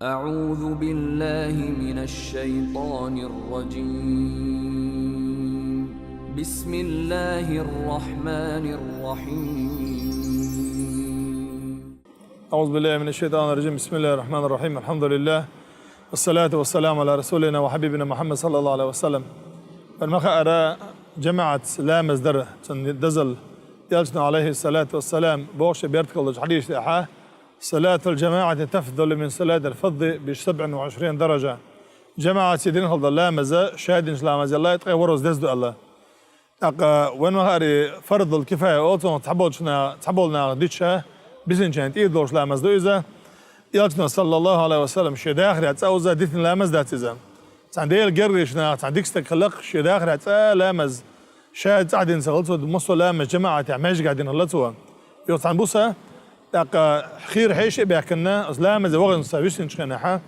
أعوذ بالله من الشيطان الرجيم. بسم الله الرحمن الرحيم. أعوذ بالله من الشيطان الرجيم. بسم الله الرحمن الرحيم. الحمد لله والصلاة والسلام على رسولنا وحبيبنا محمد صلى الله عليه وسلم. فالمخا أرى جماعة لا مصدر دزل يلجنا عليه الصلاة والسلام بوش بيرتكل حديث أحاه صلاة الجماعة تفضل من صلاة الفض ب 27 درجة. جماعة سيدين خلد الله مزا شاهدين سلام مزا الله يتقي ورز دزدو الله أقا ونهاري فرض الكفاية أوتون تحبولنا ديتشا بزين كانت إيدلوش لا مزدو إذا يلجنا صلى الله عليه وسلم شي داخل هتساوزا ديتن لا مزدات إذا تعندي الجريشنا تعنديك استقلق شي داخل هتسا لا مز شاهد تعدين سغلتو مصو لا مز جماعة تعماش قاعدين غلطوا يوتعن بوسا أقا خير حيش بيحكنا لا مز وغن سويسن شخناحا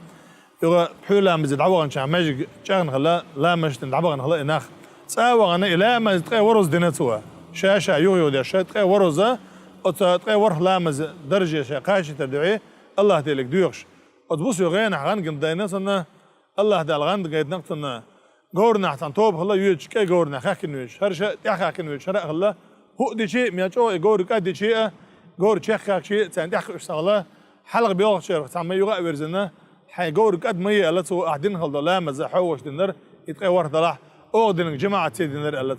يغا بحول مز دعوغن تعماش جاغن غلا لا مش دعوغن غلا إناخ تساوغن إلا مز تقي ورز دينتوا شاشة يوغيو دي شا تقي ورزا تقي ورح لا مز درجة شاقاشي تدعي الله تيلك دوغش وتبص يغين حغان قم داينتنا الله دال غند قيد نقطنا غورنا حتى توب الله يوج كي غورنا خاكن ويج هرشا تاخاكن ويج شرق الله هو دي شيء مياچو غور قد شيء غور شيخ شيء تاع داخ الله حلق بيوغ شير تاع ما يوغا ورزنا حي غور قد ما الله تو احدين خلد لا مز حوش دينر يتقور ضلاح اودن جماعه دينر الله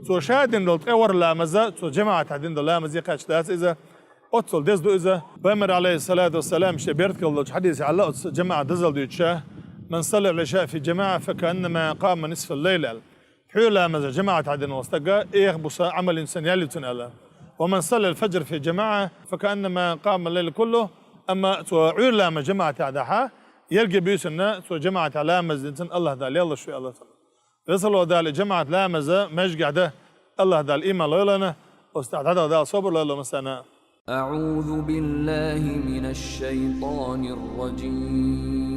تو شادن دول تقور لا مز تو جماعه عدين لا مز يقاش داس اذا أتصل دزدو إذا بأمر عليه الصلاة والسلام شبيرت كل حديث على جماعة دزل دوتشاه من صلى العشاء في جماعة فكأنما قام نصف الليل حيولا مز جماعة عدن وستقى يخبص عمل إنسان يلتن ألا ومن صلى الفجر في جماعة فكأنما قام الليل كله أما عيولا ما جماعة عدها يلقى بيسنا جماعة علامز إنسان الله دال يلا شوي الله تعالى يصلوا دال جماعة لامزة مش قاعدة الله دال إيمان لنا واستعداد دال صبر لله مسنا. أعوذ بالله من الشيطان الرجيم.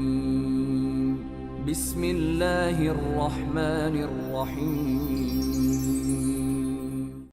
بسم الله الرحمن الرحيم.